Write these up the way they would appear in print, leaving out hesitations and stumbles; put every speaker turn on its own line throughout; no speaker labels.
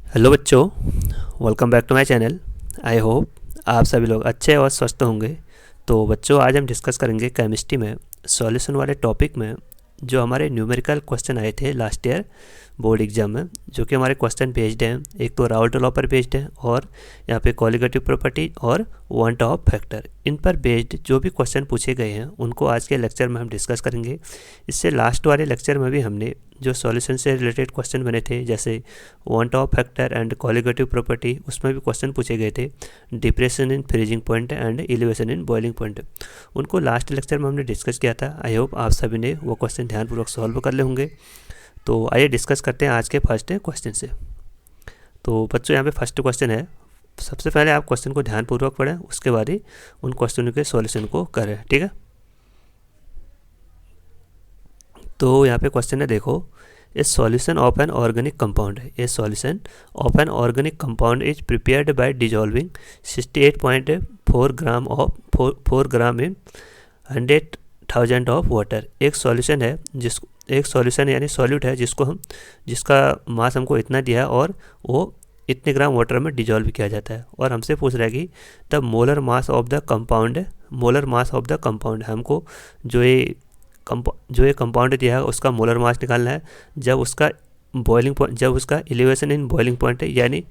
Hello बच्चों, welcome back to my channel. I hope आप सभी लोग अच्छे और स्वस्थ होंगे। तो बच्चों, आज हम डिस्कस करेंगे केमिस्ट्री में सॉल्यूशन वाले टॉपिक में जो हमारे न्यूमेरिकल क्वेश्चन आए थे लास्ट ईयर बोर्ड एग्जाम में, जो कि हमारे क्वेश्चन बेस्ड हैं। एक तो राउल्ट लॉ पर बेस्ड है और यहाँ पे कॉलिगेटिव प्रॉपर्टी और वन टॉप फैक्टर, इन पर बेस्ड जो भी क्वेश्चन पूछे गए हैं उनको आज के लेक्चर में हम डिस्कस करेंगे। इससे लास्ट वाले लेक्चर में भी हमने जो सॉल्यूशन से रिलेटेड क्वेश्चन बने थे, जैसे one Hoff factor and colligative property, उसमें भी क्वेश्चन पूछे गए थे। Depression in freezing point and elevation in boiling point, उनको लास्ट लेक्चर में हमने डिस्कस किया था। आई होप आप सभी ने वो क्वेश्चन ध्यानपूर्वक सॉल्व कर ले होंगे। तो आइए डिस्कस करते हैं आज के फर्स्ट क्वेश्चन से। तो बच्चों, यहाँ पे फर्स्ट क्वेश्चन है। सबसे पहले आप क्वेश्चन को ध्यानपूर्वक पढ़ें, उसके बाद ही उन क्वेश्चनों के सॉल्यूशन को करें, ठीक है। तो यहाँ पे क्वेश्चन है, देखो, a solution of an organic compound है। A solution of an organic compound is prepared by dissolving 68.4 gram of 4 gram in 100,000 of water. एक सॉल्यूशन है एक सॉल्यूशन यानी सॉल्यूट है जिसका मास हमको इतना दिया है और वो इतने ग्राम वाटर में डिजॉल्व किया जाता है। और हमसे पूछ रहा है कि the molar mass of the compound, molar mass of the compound, हमको जो ये कंपाउंड दिया है उसका मोलर मास निकालना है जब उसका बॉइलिंग पॉइंट, जब उसका एलिवेशन इन बॉइलिंग पॉइंट है, यानी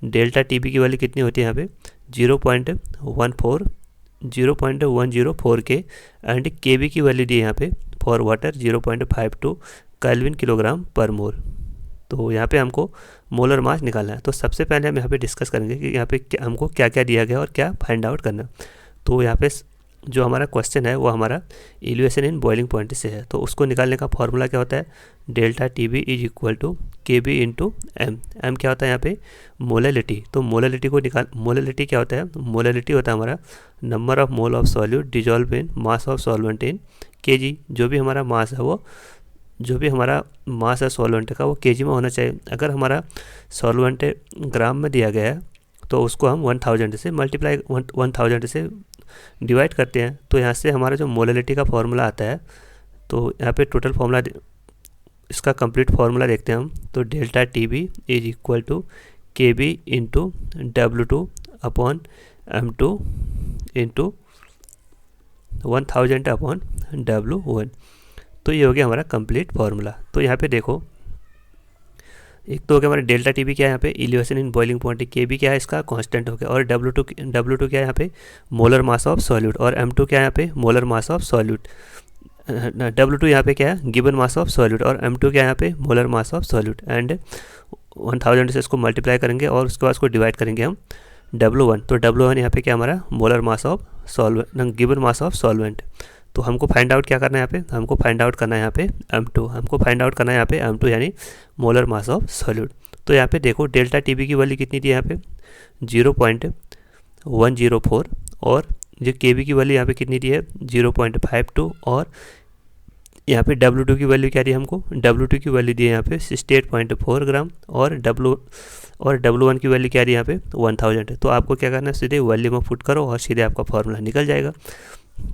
डेल्टा टीबी की वैल्यू कितनी होती है यहाँ पे 0.104 के, एंड केबी की वैल्यू दी है यहाँ पे फॉर वाटर 0.52 केल्विन किलोग्राम पर मोल। तो यहाँ पे हमको मोलर मास निकालना है। तो सबसे पहले हम यहाँ पे डिस्कस करेंगे कि यहाँ पे हमको क्या क्या दिया गया और क्या फाइंड आउट करना। तो यहाँ पे जो हमारा क्वेश्चन है वो हमारा एलिवेशन इन बॉइलिंग पॉइंट से है। तो उसको निकालने का फॉर्मूला क्या होता है, delta T B is equal to K B into M. M क्या होता है यहाँ पे, मोलैलिटी। तो मोलैलिटी को मोलैलिटी क्या होता है, मोलैलिटी होता है हमारा number of mole of solute dissolve in mass of solvent in KG. जो भी हमारा मास है सॉल्वेंट का, वो केजी में होना चाहिए। अगर हमारा सॉल्वेंट ग्राम में दिया गया है तो उसको हम 1000 से मल्टीप्लाई 1000 से डिवाइड करते हैं। तो यहाँ से हमारा जो मोलैलिटी का फॉर्मूला आता है, तो यहाँ पे टोटल फॉर्मूला, इसका कंप्लीट फॉर्मूला देखते हैं हम। तो delta T B is equal to K B into W2 upon M2 into 1000 upon W1। तो ये हो गया हमारा कंप्लीट फॉर्मूला। तो यहाँ पे देखो, एक तो हो गया हमारा डेल्टा टी बी क्या है यहाँ पे, एलिवेशन इन बॉइलिंग पॉइंट। के बी क्या है, इसका कांस्टेंट हो गया। और W2 क्या है यहाँ पे, मोलर मास ऑफ सॉल्यूट। और M2 क्या है यहाँ पे, molar mass of solute. W2 यहाँ पे क्या है, गिवन मास ऑफ सॉल्यूट, और M2 क्या है यहाँ पे, molar mass of solute. And 1000 से इसको मल्टीप्लाई करेंगे और उसके बाद इसको डिवाइड करेंगे हम W1। तो W1 यहाँ पे क्या हमारा, molar mass of solvent, given mass of solvent. तो हमको फाइंड आउट क्या करना है यहाँ पे, हमको फाइंड आउट करना है यहाँ पे M2। हमको फाइंड आउट करना है यहाँ पे M2 यानी मोलर मास ऑफ सॉल्यूट। तो यहाँ पे देखो डेल्टा टीबी की वैल्यू कितनी थी यहाँ पे 0.104, और जो केबी की वैल्यू यहाँ पे कितनी दी है 0.52, और यहाँ पे W2 की वैल्यू क्या दी हमको, W2 की वैल्यू दी है यहाँ पे 68.4 ग्राम, और W1 की वैल्यू क्या दी यहाँ पे 1000 है। तो आपको क्या करना है, सीधे वैल्यू में पुट करो और सीधे आपका फॉर्मूला निकल जाएगा।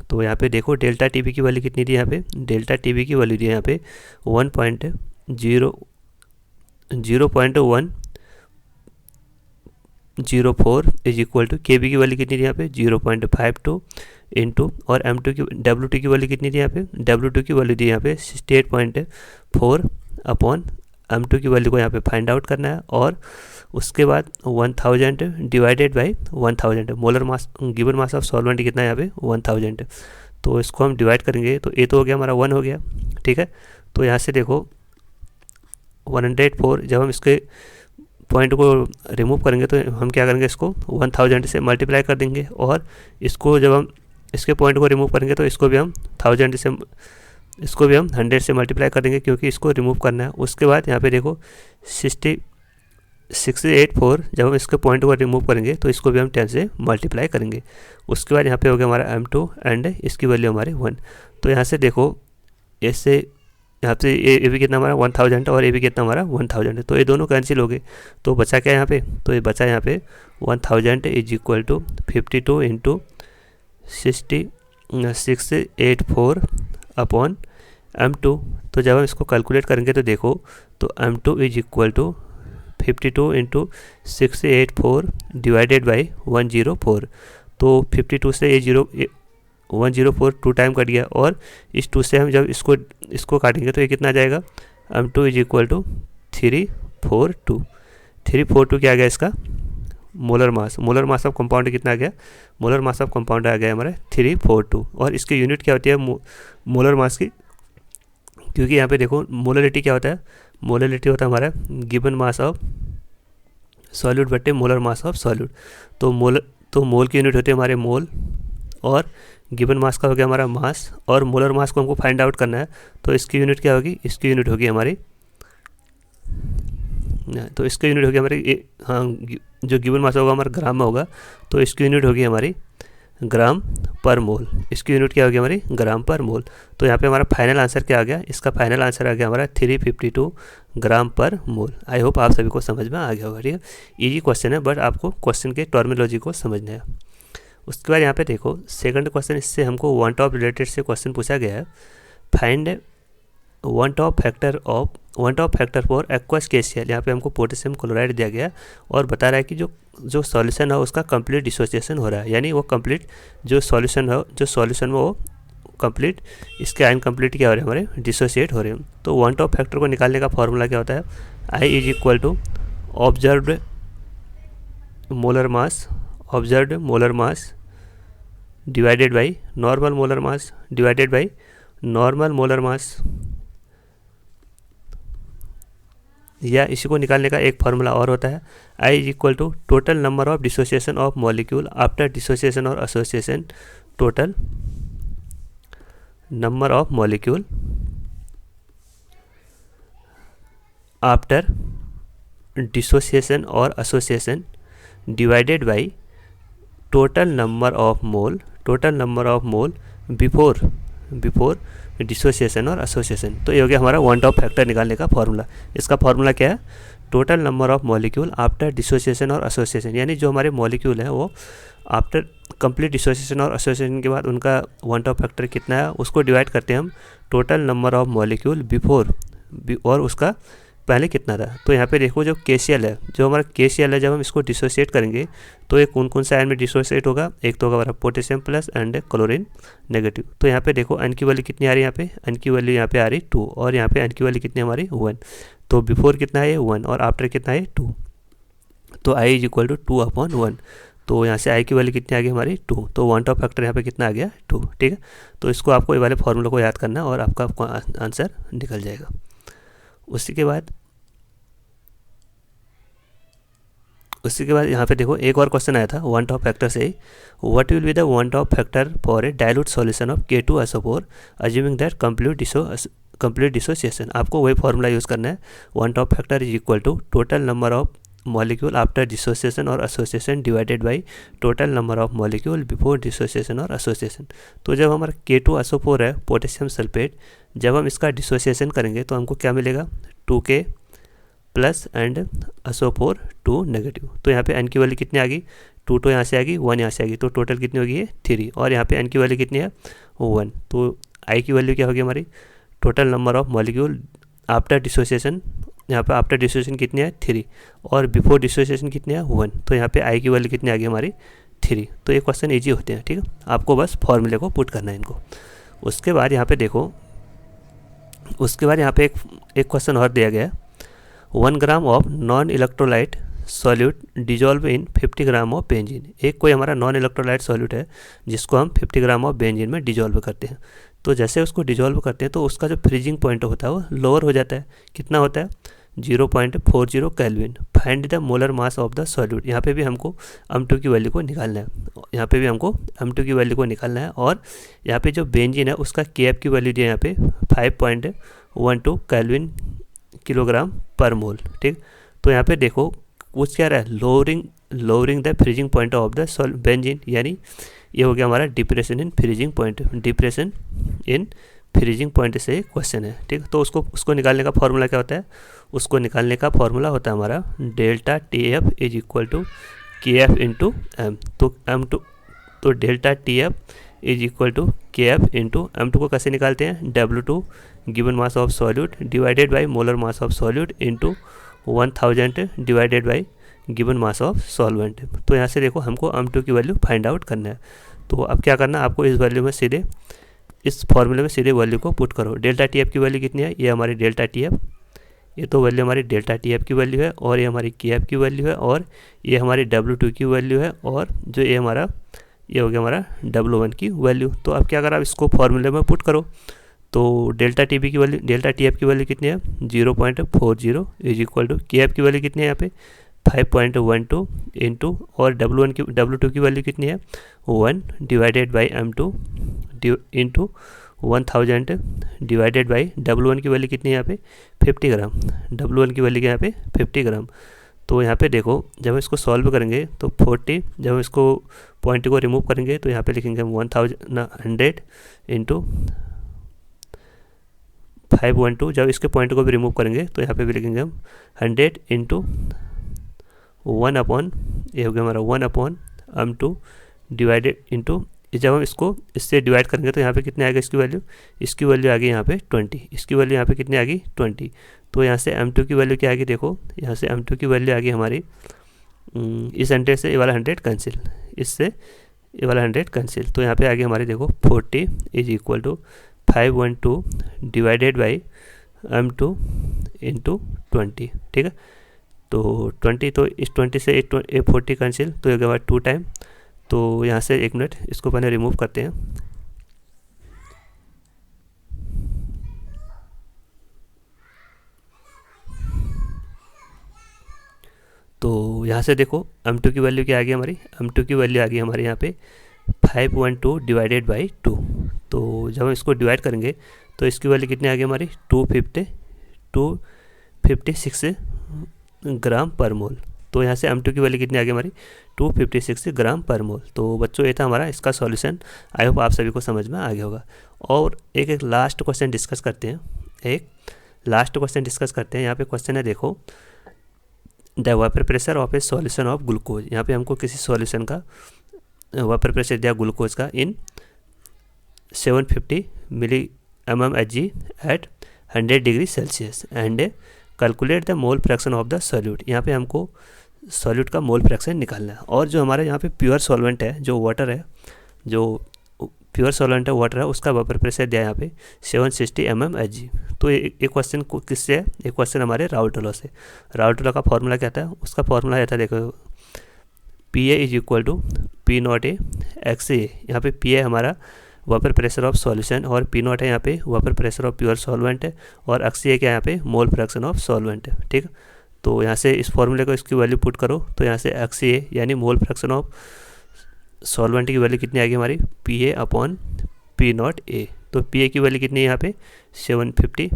तो यहाँ पे देखो डेल्टा टीबी की वैल्यू कितनी दी है यहाँ पे, डेल्टा टीबी की वैल्यू दी है यहाँ पे 0.104 is equal to K B की वैल्यू कितनी थी यहाँ पे 0.52 इंटू, और M2 की W2 की वैल्यू कितनी थी यहाँ पे, W2 की वैल्यू दी यहाँ पे 68.4 अपॉन M2 की वैल्यू को यहाँ पे फाइंड आउट करना है। और उसके बाद 1000 divided by 1000, molar mass, given mass of solvent कितना है यहाँ पे 1000। तो इसको हम डिवाइड करेंगे तो ये तो हो गया हमारा 1 हो गया, ठीक है। तो यहाँ से देखो 104, जब हम इसके पॉइंट को रिमूव करेंगे तो हम क्या करेंगे, इसको 1000 से मल्टीप्लाई कर देंगे, और इसको जब हम इसके पॉइंट को रिमूव करेंगे तो इसको भी हम 100 से मल्टीप्लाई कर देंगे, क्योंकि इसको रिमूव करना है। उसके बाद यहाँ पे देखो 684, जब हम इसके पॉइंट को रिमूव करेंगे तो इसको भी हम 10 से मल्टीप्लाई करेंगे। उसके बाद यहाँ पे हो गया हमारा M2 एंड इसकी वैल्यू हमारी 1। तो यहाँ से देखो, ऐसे यहाँ पे ये भी कितना हमारा 1000 और ये भी कितना हमारा 1000 है। तो ये दोनों कैंसिल हो गए। तो बचा क्या यहाँ पे, तो ये बचा यहाँ पे 1000 is equal to 52 into 684 upon M2। तो जब हम इसको कैलकुलेट करेंगे तो देखो, तो M2 is equal to 52 into 684 divided by 104। तो 52 से ये 104 2 टाइम कट गया, और इस 2 से हम जब इसको काटेंगे तो ये कितना आ जाएगा, m2 इज इक्वल टू 342। 342 क्या आ गया इसका molar mass. Molar mass of compound कितना आ गया, मोलर मास ऑफ कंपाउंड आ गया हमारा 342। और इसकी यूनिट क्या होती है मोलर मास की, क्योंकि यहाँ पे देखो मोलरिटी क्या होता है, मोलरिटी होता है हमारा गिवन मास ऑफ सॉल्यूट बटे मोलर मास ऑफ सॉल्यूट। तो मोल की यूनिट होती है हमारे मोल, और गिवन मास का हो गया हमारा मास, और मोलर मास को हमको फाइंड आउट करना है, तो इसकी यूनिट क्या होगी, इसकी यूनिट होगी हमारी, तो इसकी यूनिट होगी हमारी, हाँ जो गिवन मास होगा हमारा ग्राम में होगा, तो इसकी यूनिट होगी हमारी ग्राम पर मोल। इसकी यूनिट क्या होगी हमारी ग्राम पर मोल। तो यहाँ पे हमारा फाइनल आंसर क्या आ गया, इसका फाइनल आंसर आ गया हमारा 352 ग्राम पर मोल। आई होप आप सभी को समझ में आ गया होगा, ठीक है। ईजी क्वेश्चन है, बट आपको क्वेश्चन के टर्मिनोलॉजी को समझना है। उसके बाद यहाँ पे देखो सेकंड क्वेश्चन, इससे हमको वन टॉप रिलेटेड से क्वेश्चन पूछा गया है। Find one Hoff factor for aqueous KCl। यहाँ पे हमको पोटेशियम क्लोराइड दिया गया और बता रहा है कि जो सॉल्यूशन है उसका कंप्लीट डिसोसिएशन हो रहा है, यानी वो कंप्लीट जो सॉल्यूशन में वो कंप्लीट इसके आयन कंप्लीट क्या हो रहे हैं हमारे डिसोसिएट हो रहे हैं। तो वन टॉप फैक्टर को निकालने का फॉर्मूला क्या होता है, I is equal to observed molar mass divided by normal molar mass divided by normal molar mass, या इसी को निकालने का एक फार्मूला और होता है, I is equal to total number of dissociation of molecule after dissociation और association, total number of molecule after dissociation और association divided by total number of mole before dissociation और एसोसिएशन। तो ये हो गया हमारा वन टॉप फैक्टर निकालने का फॉर्मूला। इसका फॉर्मूला क्या है, total number of molecule after dissociation और एसोसिएशन, यानी जो हमारे मॉलिक्यूल हैं वो आफ्टर कंप्लीट डिसोसिएशन और एसोसिएशन के बाद उनका वन टॉप फैक्टर कितना है, उसको डिवाइड करते हैं हम total number of molecule before, और उसका पहले कितना था। तो यहाँ पे देखो जो KCl है, जो हमारा KCl है, जब हम इसको डिसोसिएट करेंगे तो ये कौन कौन सा आयन में डिसोसिएट होगा, एक तो होगा हमारा potassium plus and chlorine negative. तो यहाँ पे देखो एन की वैल्यू कितनी आ रही है, यहाँ पे एन की वैल्यू यहाँ पे आ रही 2, और यहाँ पे एन की वैल्यू कितनी हमारी 1। तो बिफोर कितना है 1 और आफ्टर कितना है 2। तो I इज इक्वल टू 2/1। तो यहाँ से I की वैल्यू कितनी आ गई हमारी 2। तो वन टॉप फैक्टर यहाँ पे कितना आ गया 2, ठीक है। तो इसको आपको ये वाले फॉर्मूला को याद करना और आपका आंसर निकल जाएगा। उसके बाद यहाँ पे देखो एक और क्वेश्चन आया था वन टॉप फैक्टर से, what will be the van Hoff factor for a dilute solution of K2SO4 assuming that complete dissociation. आपको वही फॉर्मूला यूज़ करना है, van Hoff factor is equal to total number of molecule after dissociation और association divided by total number of molecule before dissociation और association. तो जब हमारा K2SO4 है पोटेशियम सल्फेट, जब हम इसका डिसोसिएशन करेंगे तो हमको क्या मिलेगा 2K plus and SO4 2 negative. तो यहाँ पे एन की वैल्यू कितनी आ गई 2, तो यहाँ से आ गई 1 यहाँ से आ गई, तो टोटल कितनी होगी ये 3, और यहाँ पे एन की वैल्यू कितनी है 1। तो आई की वैल्यू क्या होगी हमारी total number of molecule after dissociation, यहाँ पे आफ्टर डिसोसिएशन कितनी है 3, और बिफोर डिसोसिएशन कितनी है 1। तो यहाँ पे आई की वैल्यू कितनी आ गई हमारी 3। तो ये क्वेश्चन ईजी होते हैं, ठीक है। आपको बस फॉर्मूले को पुट करना है इनको। उसके बाद यहाँ पे देखो, उसके बाद यहाँ पे एक क्वेश्चन और दिया गया है, 1 gram of non electrolyte solute dissolve in 50 gram of benzene. एक कोई हमारा नॉन इलेक्ट्रोलाइट सॉल्यूट है जिसको हम 50 ग्राम ऑफ बेंजीन में डिजॉल्व करते हैं। तो जैसे उसको डिजॉल्व करते हैं तो उसका जो फ्रीजिंग पॉइंट होता है वो लोअर हो जाता है। कितना होता है 0.40 kelvin. Find the molar mass of the solute. यहाँ पे भी हमको M2 की वैल्यू को निकालना है, यहाँ पे भी हमको M2 की वैल्यू को निकालना है। और यहाँ पे जो बेंजीन है उसका Kf की वैल्यू दी है यहाँ पे 5.12 केल्विन किलोग्राम पर मोल, ठीक। तो यहाँ पे देखो कुछ क्या रहा है, lowering the freezing point of the benzene, यानी ये हो गया हमारा डिप्रेशन इन फ्रीजिंग पॉइंट से क्वेश्चन है, ठीक। तो उसको निकालने का फॉर्मूला क्या होता है, उसको निकालने का फॉर्मूला होता है हमारा delta TF is equal to KF into M। तो delta TF is equal to KF into M2 को कैसे निकालते हैं, W2 given mass of solute divided by molar mass of solute into 1000 divided by given mass of solvent. तो यहाँ से देखो हमको m2 की वैल्यू फाइंड आउट करना है। तो अब क्या करना है, आपको इस वैल्यू में सीधे इस फॉर्मूले में सीधे वैल्यू को पुट करो। डेल्टा टी एफ की वैल्यू कितनी है, ये हमारी डेल्टा टी एफ, ये तो वैल्यू हमारी डेल्टा टी एफ की वैल्यू है, और ये हमारी के एफ की वैल्यू है, और ये हमारी W2 की वैल्यू है, और जो ये हमारा ये हो गया हमारा W1 की वैल्यू। तो अब क्या करा, आप इसको फॉर्मूले में पुट करो। तो डेल्टा टी बी की वैल्यू, डेल्टा टी एफ की वैल्यू कितनी है 0.40 इज इक्वल टू के एफ की वैल्यू कितनी है यहाँ पे 5.12 इंटू, और W2 की वैल्यू कितनी है 1 divided by M2 into 1000 divided by W1 की वैल्यू कितनी है यहाँ पे 50 ग्राम। W1 की वैल्यू यहाँ पे 50 ग्राम। तो यहाँ पे देखो जब हम इसको सॉल्व करेंगे तो 40, जब हम इसको पॉइंट को रिमूव करेंगे तो यहाँ पे लिखेंगे हम 100 इंटू 512, जब इसके पॉइंट को भी रिमूव करेंगे तो यहाँ पे भी लिखेंगे हम 100 इंटू 1 अपॉन, ये हो गया हमारा 1 अपॉन M2 डिवाइडेड इंटू, जब हम इसको इससे डिवाइड करेंगे तो यहाँ पे कितने आएगा इसकी वैल्यू आ गई यहाँ पे 20, इसकी वैल्यू यहाँ पे कितनी आ गई 20। तो यहाँ से M2 की वैल्यू क्या आ गई, देखो यहाँ से M2 की वैल्यू आ गई हमारी, इस 100 से ये वाला 100 कैंसिल, इससे ये वाला 100 कैंसिल, तो यहाँ पे आ गई हमारी देखो 40 is equal to 512 divided by M2 into 20, ठीक है। तो 20, तो इस 20 से ये 40 कैंसिल, तो ये गया 2 टाइम। तो यहाँ से 1 मिनट इसको पहले रिमूव करते हैं। तो यहाँ से देखो M2 की वैल्यू क्या आ गई हमारी, M2 की वैल्यू आ गई हमारे यहाँ पे 512 डिवाइडेड बाई 2। तो जब हम इसको डिवाइड करेंगे तो इसकी वैल्यू कितनी आ गई हमारी 256 ग्राम पर मोल। तो यहाँ से M2 की वैल्यू कितनी आ गई हमारी 256 ग्राम पर मोल। तो बच्चों ये था हमारा इसका सॉल्यूशन। आई होप आप सभी को समझ में आ गया होगा। और एक लास्ट क्वेश्चन डिस्कस करते हैं, यहाँ पे क्वेश्चन है देखो, the vapour pressure of A solution of glucose. यहाँ पे हमको किसी सॉल्यूशन का वेपर प्रेशर दिया ग्लूकोज का इन 750 मिली mmHg at 100 degree Celsius and calculate the mole fraction of the solute. यहाँ पे हमको सॉल्यूट का मोल फ्रैक्शन निकालना है। और जो हमारे यहाँ पे प्योर सॉल्वेंट है, जो वाटर है, जो प्योर सॉल्वेंट है वाटर है, उसका वेपर प्रेशर दिया है यहाँ पे 760 mmHg। तो ये क्वेश्चन किससे है, ये क्वेश्चन हमारे राउल्ट लॉ से। राउल्ट लॉ का फॉर्मूला क्या था, उसका फॉर्मूला रहता है देखो PA is equal to P0A XA। यहाँ पे PA हमारा वेपर प्रेशर ऑफ सॉल्यूशन और P0 है यहाँ पे vapour pressure of pure solvent है, और XA क्या यहाँ पे मोल फ्रैक्शन ऑफ सॉल्वेंट है, ठीक है। तो यहाँ से इस फॉर्मूले को इसकी वैल्यू पुट करो तो यहाँ से XA यानी मोल फ्रैक्शन ऑफ सॉल्वेंट की वैल्यू कितनी आ गई हमारी PA अपॉन P0A। तो PA की वैल्यू कितनी है यहाँ पे 750,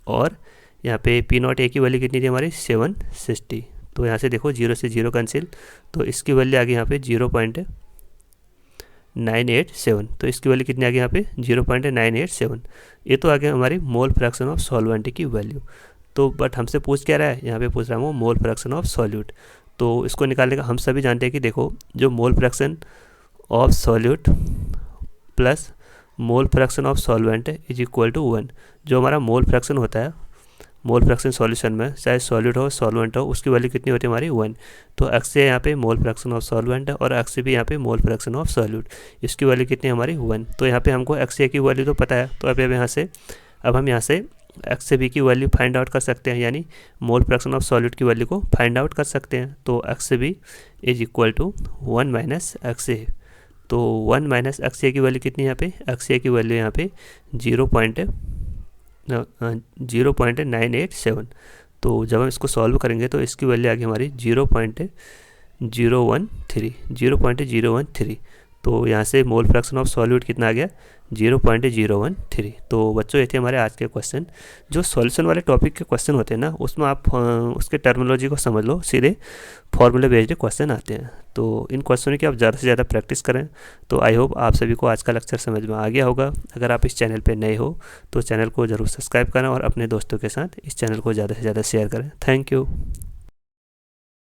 और यहाँ पे P0A की वैल्यू कितनी थी हमारी 760। तो यहाँ से देखो 0 से 0 कैंसिल, तो इसकी वैल्यू आ गई यहाँ पे 0.987। तो इसकी वैल्यू कितनी आ गई यहाँ पे 0.987। ये तो आ गया हमारी मोल फ्रैक्शन ऑफ सॉल्वेंट की वैल्यू। तो बट हमसे पूछ क्या रहा है, यहाँ पे पूछ रहा हूँ मोल फ्रैक्शन ऑफ सॉल्यूट। तो इसको निकालने का हम सभी जानते हैं कि देखो जो mole fraction of solute plus mole fraction of solvent is equal to 1। जो हमारा मोल फ्रैक्शन होता है, मोल फ्रैक्शन सॉल्यूशन में चाहे सॉल्यूट हो सॉल्वेंट हो, उसकी वैल्यू कितनी होती है हमारी 1। तो XA यहाँ पे मोल फ्रैक्शन ऑफ सॉल्वेंट है और XA भी यहाँ पे मोल फ्रैक्शन ऑफ सॉल्यूट, इसकी वैल्यू कितनी है हमारी 1। तो यहाँ पे हमको XA की वैल्यू तो पता है, तो अब हम यहाँ से XAB की वैल्यू फाइंड आउट कर सकते हैं, यानी मोल फ्रैक्शन ऑफ सॉल्यूट की वैल्यू को फाइंड आउट कर सकते हैं। तो XAB is equal to 1 minus XA। तो 1 माइनस XA की वैल्यू कितनी है यहाँ पे, XA की वैल्यू यहाँ पे 0.987। तो जब हम इसको सॉल्व करेंगे तो इसकी वैल्यू आ गई हमारी 0.013। तो यहाँ से मोल फ्रैक्शन ऑफ सॉल्यूट कितना आ गया 0.013। तो बच्चों ये थे हमारे आज के क्वेश्चन। जो सॉल्यूशन वाले टॉपिक के क्वेश्चन होते हैं ना, उसमें आप उसके टर्मिनोलॉजी को समझ लो, सीधे फॉर्मूले बेस्ड क्वेश्चन आते हैं। तो इन क्वेश्चनों की आप ज़्यादा से ज़्यादा प्रैक्टिस करें। तो आई होप आप सभी को आज का लेक्चर समझ में आ गया होगा। अगर आप इस चैनल पर नए हो तो चैनल को ज़रूर सब्सक्राइब करें और अपने दोस्तों के साथ इस चैनल को ज़्यादा से ज़्यादा शेयर करें। Thank you.